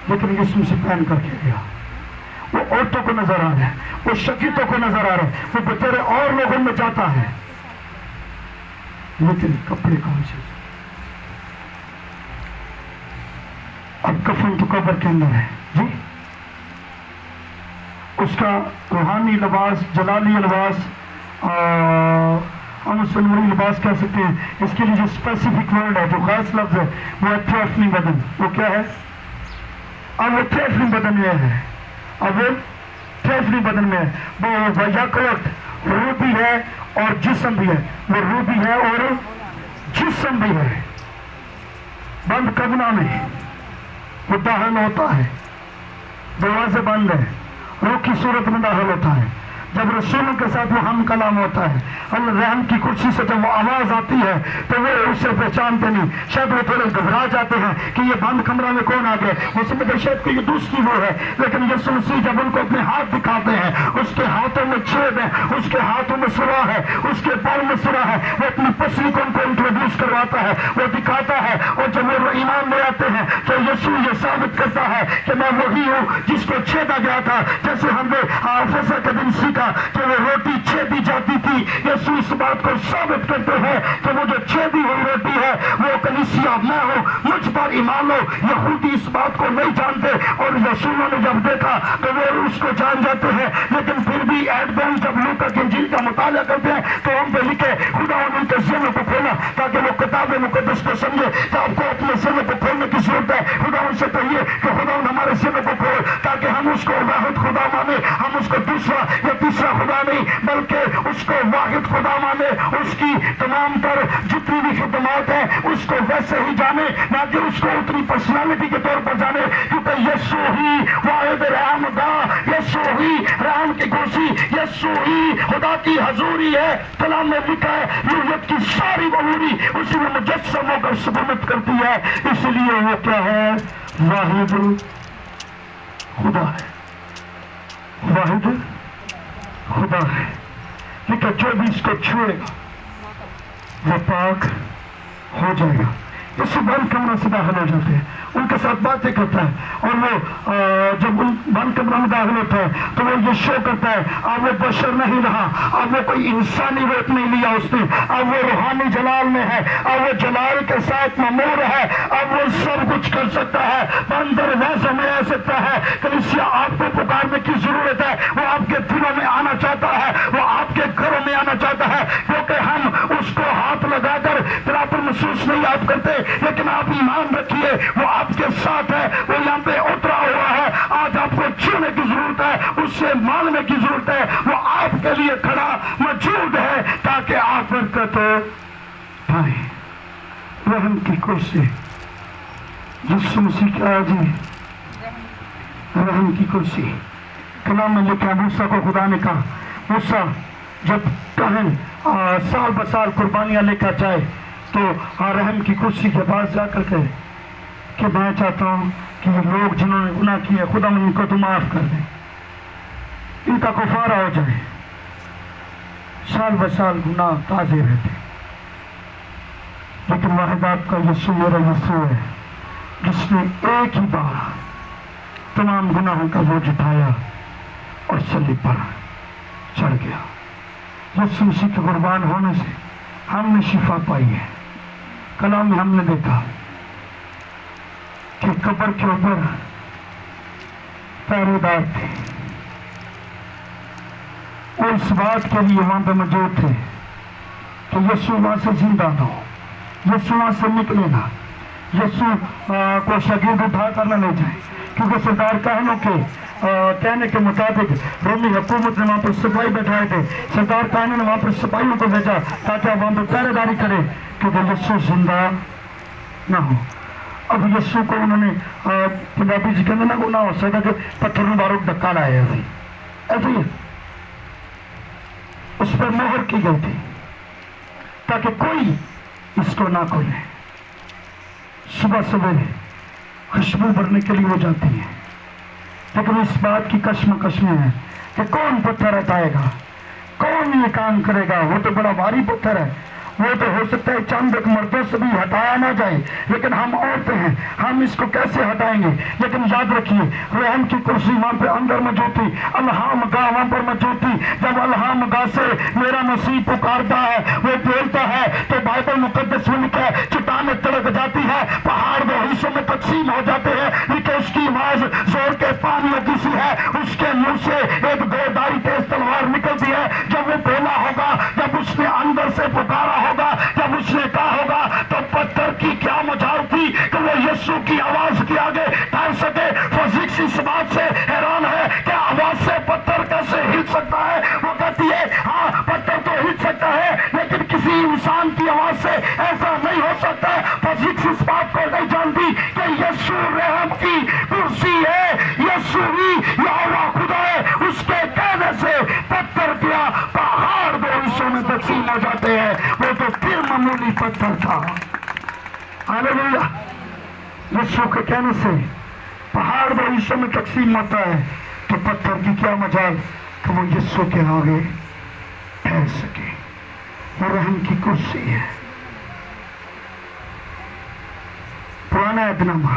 لیکن یسوع مسیح پہن کر کے گیا۔ وہ عورتوں کو نظر آ رہا ہے، وہ شکیتوں کو نظر آ رہا ہے، وہ بچارے اور لوگوں میں جاتا ہے، لیکن کپڑے کون سے؟ اب کفن تو قبر کے اندر ہے جی، اس کا روحانی لباس، جلالی لباس، ہم اس سے نوری لباس کہہ سکتے ہیں، اس کے لیے جو اسپیسیفک ورڈ ہے، جو خاص لفظ ہے، وہ ہے تھیوفنی بدن۔ وہ کیا ہے؟ اب وہ تھیوفنی بدن یہ ہے، اب وہ پھیپھڑی بدن میں ہے، وہ یک وقت روح بھی ہے اور جسم بھی ہے، وہ روح بھی ہے اور جسم بھی ہے۔ بند کمرہ میں وہ داخل ہوتا ہے، دروازے بند ہے، روح کی صورت میں داخل ہوتا ہے۔ جب رسولوں کے ساتھ وہ ہم کلام ہوتا ہے، اللہ رحم کی کرسی سے جب وہ آواز آتی ہے تو وہ اسے پہچانتے نہیں، شاید وہ تھوڑے گھبرا جاتے ہیں کہ یہ بند کمرہ میں کون آ گئے، وہ سمجھتے شاید کہ یہ دوسری وہ ہے، لیکن یسوع مسیح جب ان کو اپنے ہاتھ دکھاتے ہیں، اس کے ہاتھوں میں چھید ہے، اس کے ہاتھوں میں سرا ہے، اس کے پاؤں میں سرا ہے، وہ اپنی پسلی کو ان کو انٹروڈیوس کرواتا ہے، وہ دکھاتا ہے، اور جب وہ ایمان لے آتے ہیں تو یسوع یہ ثابت کرتا ہے کہ میں وہی ہوں جس کو چھیدا گیا تھا، جیسے ہم نے فصح کے دن سیکھا کہ وہ روٹی چھیدی جاتی تھی۔ یسوع اس بات کو ثابت کرتے ہیں کہ وہ جو چھیدی ہوئی روٹی ہے وہ کلیسیا میں ہوں، مجھ پر ایمان لو۔ یہودی اس بات کو نہیں جانتے، اور رسولوں نے جب دیکھا تو وہ اس کو جان جاتے ہیں، لیکن پھر بھی ایڈوین جب لوکا کی انجیل کا مطالعہ کرتے ہیں تو ہم پہ لکھے خدا نے ان کے ذہنوں کو کھولا تاکہ وہ کتاب مقدس کو سمجھے کہ آپ کو اپنے ذہنوں کو کھولنے کی ضرورت ہے۔ خدا ان سے کہیے کہ خدا ہمارے ذہنوں کو کھول تاکہ ہم اس کو واحد خدا مانے، ہم اس کو دوسرا یا تیسرا خدا نہیں بلکہ اس کو واحد خدا مانے، اس کی تمام تر جتنی بھی خدمات ہیں اس کو ویسے ہی جانے، نہ کہ اس کو اتنی پرسنالٹی کے طور پر جانے، کیونکہ یسوع ہی واحد رحم گاہ، یسوع ہی رحم کی کرسی، یسوع ہی خدا کی حضوری ہے۔ کلام میں لکھا ہے روحیت کی ساری وہوری اسی میں مجسم ہو کر سبمت کرتی ہے، اس لیے وہ کیا ہے؟ واحد خدا ہے، واحد خدا ہے۔ لیکن جو بھی اس کو چھوڑے گا وہ پاک ہو جائے گا۔ اسی بند کمرہ سے داخل ہو جاتے ہیں، ان کے ساتھ باتیں کرتا ہے، اور وہ جب ان بند کمرہ میں داخل ہوتا ہے تو وہ یہ شو کرتا ہے اب وہ بشر نہیں رہا، اب وہ کوئی انسانی روپ نہیں لیا اس نے، اب وہ روحانی جلال میں ہے، اب وہ جلال کے ساتھ ممور ہے، اب وہ سب کچھ کر سکتا ہے، بند دروازوں میں آ سکتا ہے۔ کلیسیا آپ کو پکارنے کی ضرورت ہے، وہ آپ کے دلوں میں آنا چاہتا ہے، وہ آپ کے گھروں میں آنا چاہتا ہے، کیونکہ ہم اس کو ہاتھ لگا کر پراپر محسوس نہیں آپ کرتے، لیکن آپ ایمان رکھیے وہ آپ کے ساتھ ہے، وہ یہاں پہ اترا ہوا ہے۔ آج آپ کو چھونے کی ضرورت ہے، اس سے مانگنے کی ضرورت ہے، وہ آپ کے لیے کھڑا موجود ہے تاکہ آپ برکت پائیں۔ رحم کی کرسی، یسوع مسیح کی آجی رحم کی کرسی۔ کلام میں لکھا موسیٰ کو خدا نے کہا، موسیٰ جب کہن سال بسال قربانیاں لے کر جائے تو رحم کی کرسی کے پاس جا کر کہے کہ میں چاہتا ہوں کہ یہ لوگ جنہوں نے گناہ کیا خدا ان کو تو معاف کر دیں، ان کا کفارہ ہو جائے۔ سال بسال گناہ تازے رہتے، لیکن واحد آپ کا یسوع میرا یسوع ہے جس نے ایک ہی بار تمام گناہوں کا بوجھ اٹھایا اور صلیب پر چڑھ گیا۔ یسوع مسیح کے قربان ہونے سے ہم نے شفا پائی ہے۔ کلام میں ہم نے دیکھا کہ قبر کے اوپر پہرے دار تھے، وہ اس بات کے لیے وہاں پہ موجود تھے کہ یسوع وہاں سے زندہ نہ ہو، یسوع وہاں سے نکلے نہ، یسوع کو شاگرد اٹھا کر نہ لے جائے، کیونکہ سردار کاہنوں کے کہنے کے مطابق رومی حکومت نے وہاں پر سپاہی بیٹھائے تھے، سردار کاہنوں نے وہاں پر سپاہیوں کو بھیجا تاکہ وہاں پر پہرے داری کرے کیونکہ یسوع زندہ نہ ہو۔ اب یسوع کو انہوں نے پنجابی جی کہتے ہیں نہ ہو سکتا کہ پتھر میں بارو ڈکا لایا ایسے ہی اس پر مہر کی گئی تھی تاکہ کوئی اس کو نہ کھولے۔ صبح سویرے خوشبو بھرنے کے لیے وہ جاتی ہے، لیکن اس بات کی کشمکش میں ہے کہ کون پتھر ہٹائے گا، کون یہ کام کرے گا، وہ تو بڑا بھاری پتھر ہے، وہ تو ہو سکتا ہے چند ایک مردوں سے بھی ہٹایا نہ جائے، لیکن ہم عورتیں ہیں، ہم اس کو کیسے ہٹائیں گے؟ لیکن یاد رکھیے رحم کی کرسی وہاں پہ اندر موجود تھی، الہام گاہ وہاں پر موجود تھی۔ جب الہام گاہ سے میرا مسیح پکارتا ہے، وہ بولتا ہے تو بائبل مقدس میں لکھا ہے چٹانیں تڑک جاتی ہے، پہاڑ دو حصوں میں تقسیم ہو جاتے ہیں، لیکن اس کی آواز زور کے پانیوں کی سی ہے، اس کے منہ سے ایک دودھاری تیز تلوار نکلتی ہے۔ جب وہ بولا ہوگا، جب اس نے اندر سے پکارا ہوگا، جب اس نے کہا ہوگا تو پتھر کی کیا مجال تھی کہ وہ یسوع کی آواز کے آگے ٹھہر سکے۔ فزکس اس بات سے حیران ہے کہ آواز سے پتھر شیطان کی آواز سے ایسا نہیں ہو سکتا ہے۔ فزکس اس بات کو نہیں جانتی کہ یسوع رحم کی کرسی ہے، یسوع ہی یہوہ خدا ہے۔ اس کے کہنے سے پتھر کیا پہاڑ دو حصوں میں تقسیم ہو جاتے ہیں۔ وہ تو پھر معمولی پتھر تھا۔ ہاللیلویا۔ یسوع کے کہنے سے پہاڑ دو حصوں میں تقسیم ہوتا ہے تو پتھر کی کیا مجال کہ وہ یسوع کے آگے ٹھہر سکے۔ وہ رحم کی کرسی ہے۔ پرانا عہد نامہ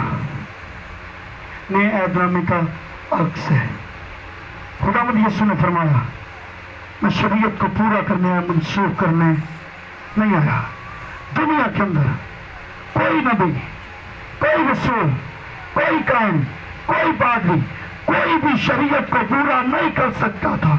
نئے عہد نامے کا عکس ہے۔ خداوند یسوع نے فرمایا میں شریعت کو پورا کرنے یا منسوخ کرنے نہیں آیا۔ دنیا کے اندر کوئی نبی، کوئی رسول، کوئی کاہن، کوئی پادری، کوئی بھی شریعت کو پورا نہیں کر سکتا تھا۔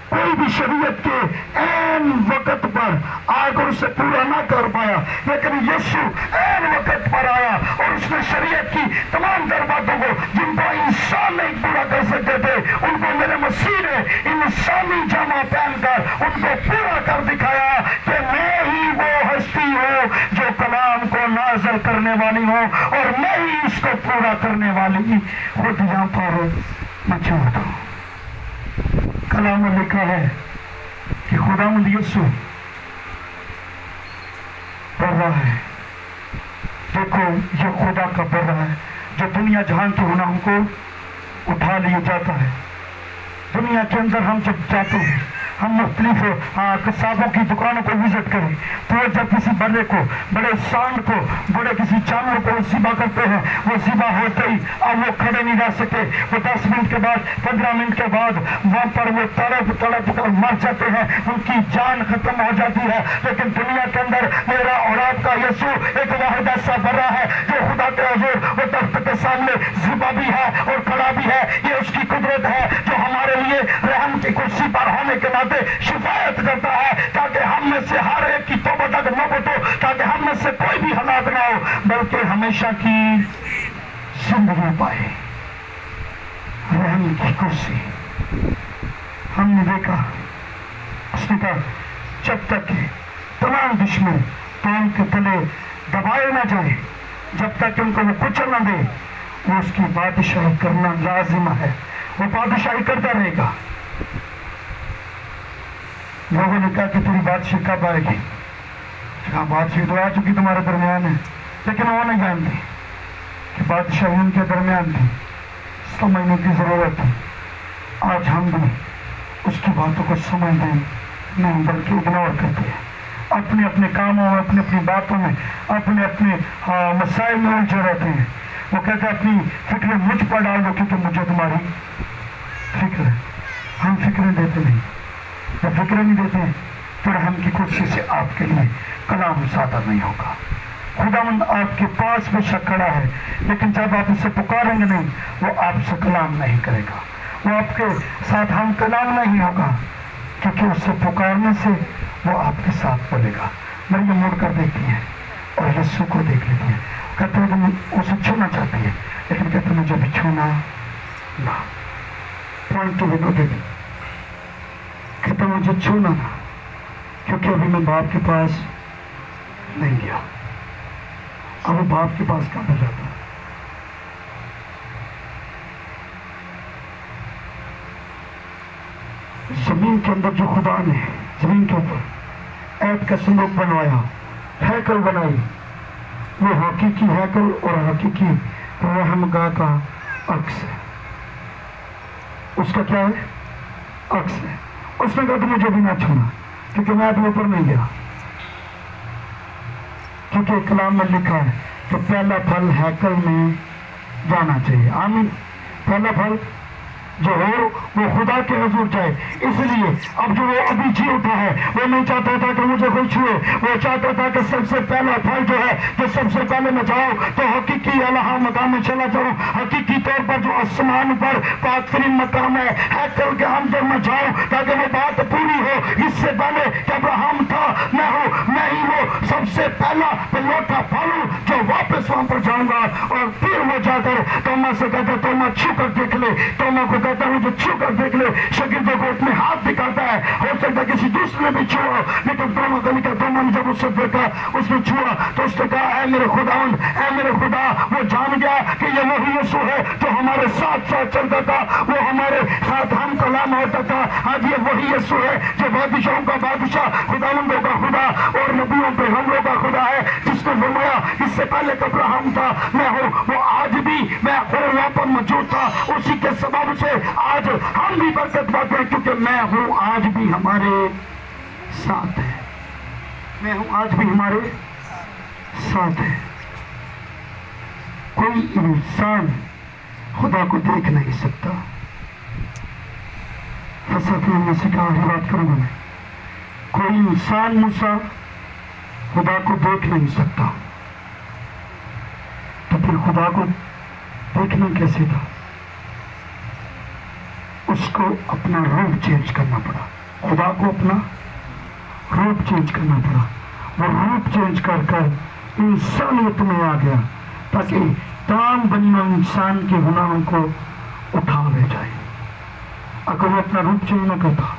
کوئی بھی شریعت کے عین وقت پر آ کر اسے پورا نہ کر پایا، لیکن یسوع عین وقت پر آیا اور اس نے شریعت کی تمام درباتوں کو جن کو انسان نہیں پورا کر سکتے تھے ان کو میرے مسیح نے انسانی جامہ پہن کر ان کو پورا کر دکھایا کہ میں ہی وہ ہستی ہوں جو کلام کو نازل کرنے والی ہوں اور میں ہی اس کو پورا کرنے والی خود یہاں پر موجود ہوں۔ کلام میں لکھا ہے کہ خداوند یسوع برہ ہے۔ دیکھو یہ خدا کا برہ ہے جو دنیا جہان کے گناہوں کو اٹھا لیا جاتا ہے۔ دنیا کے اندر ہم جب جاتے ہیں، ہم مختلف قصابوں کی دکانوں کو وزٹ کریں تو جب کسی بڑے کو، بڑے سانڈ کو، بڑے کسی جانور کو ذبح کرتے ہیں، وہ ذبح ہوتے ہی اب وہ کھڑے نہیں رہ سکتے، وہ 10 منٹ کے بعد 15 منٹ کے بعد وہاں پر وہ تڑپ کر مر جاتے ہیں، ان کی جان ختم ہو جاتی ہے۔ لیکن دنیا کے اندر میرا اور آپ کا یسوع ایک واحد ایسا برا ہے جو خدا کے حضور وہ تخت کے سامنے ذبح بھی ہے اور کھڑا بھی ہے۔ یہ اس کی قدرت ہے جو ہمارے لیے رحم کی کرسی پر ہونے کے ناطے شفاعت کرتا ہے تاکہ ہم میں سے ہر ایک کی توبہ تک نوبت ہو، تاکہ ہم میں سے کوئی بھی ہلاک نہ ہو بلکہ ہمیشہ کی زندگی پائے۔ رحم کی کرسی ہم نے دیکھا، اس نے کہا جب تک کہ تمام دشمن پاؤں کے تلے دبائے نہ جائے، جب تک ان کو وہ کچل نہ دے، وہ اس کی بادشاہی کرنا لازم ہے۔ وہ بادشاہی کرتا رہے گا۔ لوگوں نے کہا کہ تیری بادشاہی کب آئے گی؟ کہا بادشاہی تو آ چکی تمہارے درمیان ہے، لیکن وہ نہیں جانتے کہ بادشاہی ان کے درمیان تھی، سمجھنے کی ضرورت ہے۔ آج ہم بھی اس کی باتوں کو سمجھتے نہیں بلکہ اگنور کرتے ہیں، اپنے اپنے کاموں میں، اپنی اپنی باتوں میں، اپنے اپنے مسائل میں الجھے رہتے ہیں۔ وہ کہتے ہیں اپنی فکریں مجھ پر ڈال دو کیونکہ مجھے تمہاری فکر ہے۔ ہم فکریں دیتے نہیں، جب فکریں نہیں دیتے تو رحم کی کرسی سے آپ کے لیے کلام زیادہ نہیں ہوگا۔ خداوند آپ کے پاس بے شک کھڑا ہے، لیکن جب آپ اسے پکاریں گے نہیں، وہ آپ سے کلام نہیں کرے گا، وہ آپ کے ساتھ ہم کلام نہیں ہوگا، کیونکہ اسے پکارنے سے وہ آپ کے ساتھ بولے گا۔ مریم مڑ کر دیکھتی ہے اور یسوع کو دیکھ لیتی ہے، کہتے ہیں تم اسے چھونا چاہتی ہے، لیکن کہتے مجھے بھی چھونا نہ۔ پوائنٹ تو دیکھو دے دی، کہتے مجھے چھونا نہ، کیونکہ ابھی میں باپ کے پاس نہیں گیا۔ اب وہ باپ کے پاس کہاں جاتا؟ زمین کے اندر جو خدا نے زمین کے اوپر عہد کا صندوق بنوایا، ہیکل بنائی، وہ حقیقی ہیکل اور حقیقی رحمگاہ کا عکس ہے۔ اس کا کیا ہے؟ عکس ہے۔ اس نے کہا تو مجھے بھی نہ چھونا کیونکہ میں ابھی اوپر نہیں گیا، کیونکہ کلام میں لکھا ہے کہ پہلا پھل ہیکل میں جانا چاہیے۔ آمین۔ پہلا پھل جو ہو وہ خدا کے حضور جائے۔ اس لیے اب جو وہ ابھی جی اٹھا ہے وہ نہیں چاہتا تھا کہ مجھے کوئی چھوئے، وہ چاہتا تھا کہ سب سے پہلا پھل جو ہے کہ سب سے پہلے میں جاؤں تو حقیقی اعلیٰ مقام میں چلا جاؤں، حقیقی طور پر جو آسمان پر پاک ترین مقام ہے ہیکل کے اندر میں جاؤں تاکہ وہ بات پوری ہو۔ اس سے پہلے کہ ابراہم تھا میں ہوں، میں ہی وہ سب سے پہلا لوٹا پھل ہوں جو واپس وہاں پر جاؤں گا۔ اور پھر وہ جا کر توما سے کہتا توما چھو کر دیکھ پہلے توما کو کہتا ہوں جو چھو کر دیکھ لے، شاگردوں کو اپنے ہاتھ دکھاتا ہے، ہو سکتا ہے کسی دوسرے نے بھی چھوا، لیکن توما کو نہیں کہا۔ توما نے جب اس سے دیکھا، اس نے چھوا تو اس نے کہا اے میرے خداوند، اے میرے خدا۔ وہ جان گیا کہ یہ وہی یسوع ہے جو ہمارے ساتھ ساتھ چلتا تھا، وہ ہمارے ساتھ ہم کلام ہوتا تھا۔ آج یہ وہی یسوع ہے جو بادشاہوں کا بادشاہ، خداوندوں کا خدا اور نبیوں پیغمبروں کا خدا ہے، جس نے فرمایا اس سے پہلے کہ ابراہیم تھا میں ہوں، وہ آج بھی میں ہوں وہاں پر موجود تھا۔ اسی کے سبب سے آج ہم بھی برکت پاتے ہیں، کیونکہ میں ہوں آج بھی ہمارے ساتھ ہے، میں ہوں آج بھی ہمارے ساتھ ہے۔ کوئی انسان خدا کو دیکھ نہیں سکتا۔ فلسفیوں میں سے کہا بات کروں گا میں، کوئی انسان موسیٰ خدا کو دیکھ نہیں سکتا، تو پھر خدا کو دیکھنا کیسے تھا؟ اس کو اپنا روپ چینج کرنا پڑا، خدا کو اپنا روپ چینج کرنا پڑا۔ وہ روپ چینج کر کر انسانیت میں آ گیا تاکہ تمام بنی ہوئی انسان کے گناہوں کو اٹھا لے جائے۔ اگر وہ اپنا روپ چینج نہ کرتا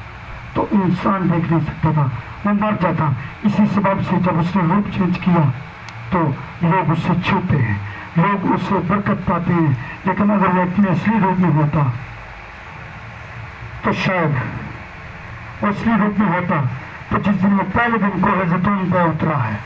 تو انسان دیکھ نہیں سکتا تھا، وہ مر جاتا۔ اسی سبب سے جب اس نے روپ چینج کیا تو لوگ اس سے چھوتے ہیں، لوگ اس سے برکت پاتے ہیں۔ لیکن اگر وہ اپنے اصلی روپ میں ہوتا تو شاید وہ اصلی روپ میں ہوتا تو جس دن وہ پہلے دن کوہ زیتون پہ اترا ہے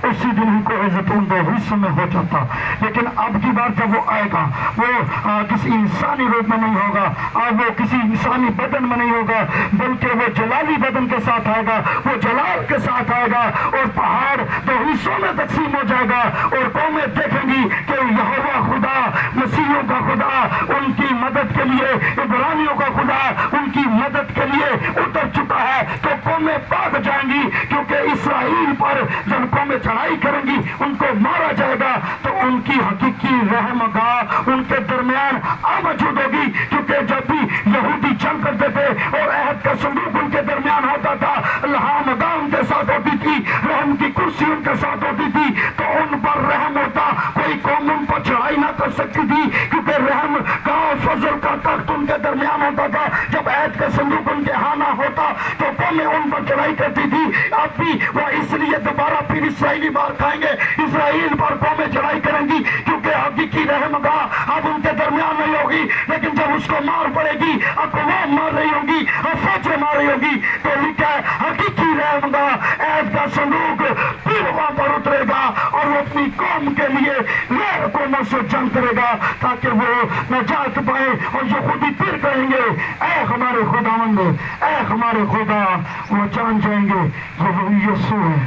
اسی دن ہی کوہ زیتون دو حصوں میں ہو جاتا۔ لیکن اب کی بار جب وہ آئے گا وہ کسی انسانی روپ میں نہیں ہوگا، وہ کسی انسانی بدن میں نہیں ہوگا، بلکہ وہ جلالی بدن کے ساتھ آئے گا، وہ جلال کے ساتھ آئے گا، اور پہاڑ دو حصوں میں تقسیم ہو جائے گا، اور قومیں دیکھیں گی کہ یہوہ خدا، مسیحیوں کا خدا ان کی مدد کے لیے، عبرانیوں کا خدا ان کی مدد کے لیے اتر چکا ہے۔ تو قومیں بھاگ جائیں گی، کیونکہ اسرائیل پر جب قومیں چڑھائی کریں گی ان کو مارا جائے گا، تو ان کی حقیقی رحم گاہ ان کے درمیان موجود ہوگی۔ کیونکہ جب بھی یہودی جنگ کرتے تھے اور عہد کا صندوق ان کے درمیان ہوتا تھا، لہام گاہ ان کے ساتھ ہوتی تھی، رحم کی کرسی ان کے ساتھ ہوتی تھی، تو ان پر رحم ہوتا، کوئی قوم ان پر چڑھائی نہ کر سکتی تھی، کیونکہ رحم کا فضل کا تخت ان کے درمیان ہوتا تھا۔ جب عہد کا صندوق ان کے ہاں نہ ہوتا تو قومیں ان پر چڑھائی کرتی تھی۔ اب بھی وہ اس لیے دوبارہ پھر اسرائیلی مار کھائیں گے، اسرائیل پر قومیں چڑھائی کریں گی، کیونکہ حقیقی رحم گاہ اب ان کے درمیان نہیں ہوگی۔ لیکن جب اس کو مار پڑے گی، اقوام مار رہی ہوگی، فوجیں مار رہی ہوگی، تو لکھا ہے حقیقی رحم گاہ عہد کا صندوق پھر وہاں پر اترے گا، اور وہ اپنی قوم کے لیے غیر قوموں سے جنگ کرے گا تاکہ وہ نجات پائے۔ اور یہودی پھر کہیں گے اے ہمارے خداوند، اے ہمارے خدا، وہ جان جائیں گے یہ وہی یسوع ہے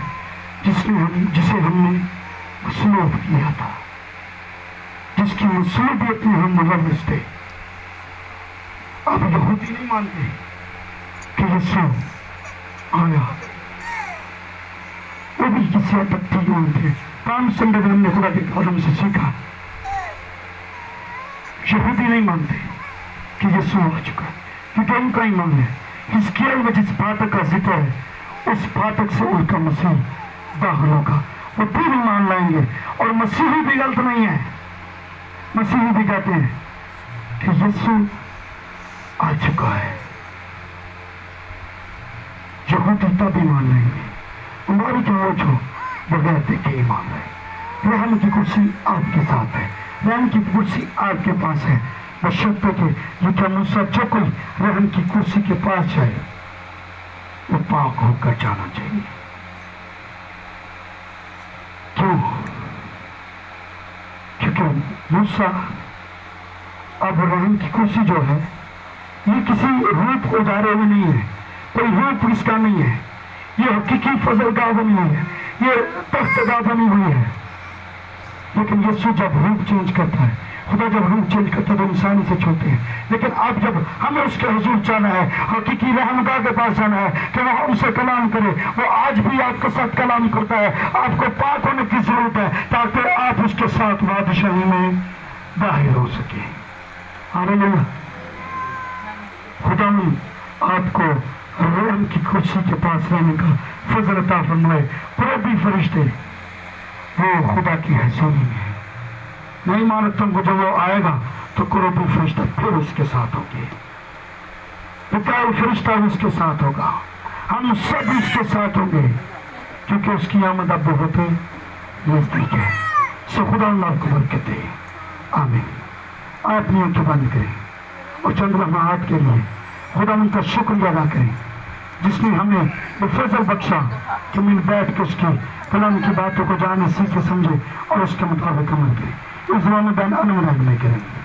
جسے ہم نے مصلوب کیا تھا، جس کی مصلوبیت میں ہم ملوث تھے۔ اب یہودی نہیں مانتے کہ یسوع آیا، وہ بھی کسی حد تک ٹھیک مانتے۔ پام سنڈے میں ہم نے خدا کے قدم سے سیکھا، یہودی نہیں مانتے کہ یسوع آ چکا، کیونکہ ان کا ایمان ہے حزقیل میں جس پھاٹک کا ذکر ہے اس پھاٹک سے ان کا مسیح داخل ہوگا، وہ پھر ایمان لائیں گے۔ اور مسیحی بھی غلط نہیں ہے، مسیحی بھی کہتے ہیں کہ یسوع آ چکا ہے، یہودی تب ایمان لائیں گے۔ ہماری تو وہ جو بغیر دیکھے ایمان لائے۔ رحم کی کرسی آپ کے ساتھ ہے، رحم کی کرسی آپ کے پاس ہے، بشرطے کہ یہ موسیٰ جو کوئی رحم کی کرسی کے پاس جائے وہ پاک ہو کر جانا چاہیے۔ کیوں؟ کیونکہ موسیٰ اب رحم کی کرسی جو ہے یہ کسی روپ ادارے میں نہیں ہے، کوئی روپ اس کا نہیں ہے، یہ حقیقی فضل گاہ بنی ہوئی ہے، یہ تخت گاہ بنی ہوئی ہے۔ لیکن یسوع جب روپ چینج کرتا ہے، خدا جب روپ چینج کرتا ہے تو انسانی سے چھوتے ہیں۔ لیکن اب جب ہمیں اس کے حضور جانا ہے، حقیقی رحمگاہ کے پاس جانا ہے کہ وہ ہم سے کلام کرے، وہ آج بھی آپ کے ساتھ کلام کرتا ہے۔ آپ کو پاک ہونے کی ضرورت ہے تاکہ آپ اس کے ساتھ بادشاہی میں داخل ہو سکیں۔ ہاللیلویا۔ خدا آپ کو رحم کی کرسی کے پاس رہنے کا فضل عطا فرمائے۔ قربی فرشتے وہ خدا کی حضوری میں ہے۔ میں ایمان رکھتا ہوں کہ جب وہ آئے گا تو کروبی فرشتہ پھر اس کے ساتھ ہوگی، مکائیل فرشتہ اس کے ساتھ ہوگا، ہم سب اس کے ساتھ ہوں گے، کیونکہ اس کی آمد اب بہت ہی نزدیک ہے۔ سو خدا اللہ کو برکت دے، آمین۔ آپ اپنی آنکھیں بند کریں اور چند لمحات کے لیے خدا ان کا شکریہ ادا کریں جس نے ہمیں یہ فضل بخشا کہ مل بیٹھ کے اس کی کلام کی باتوں کو جانے، سیکھے، سمجھے اور اس کے مطابق عمل کریں۔ اس زمانے میں بین انمراد میں کریں۔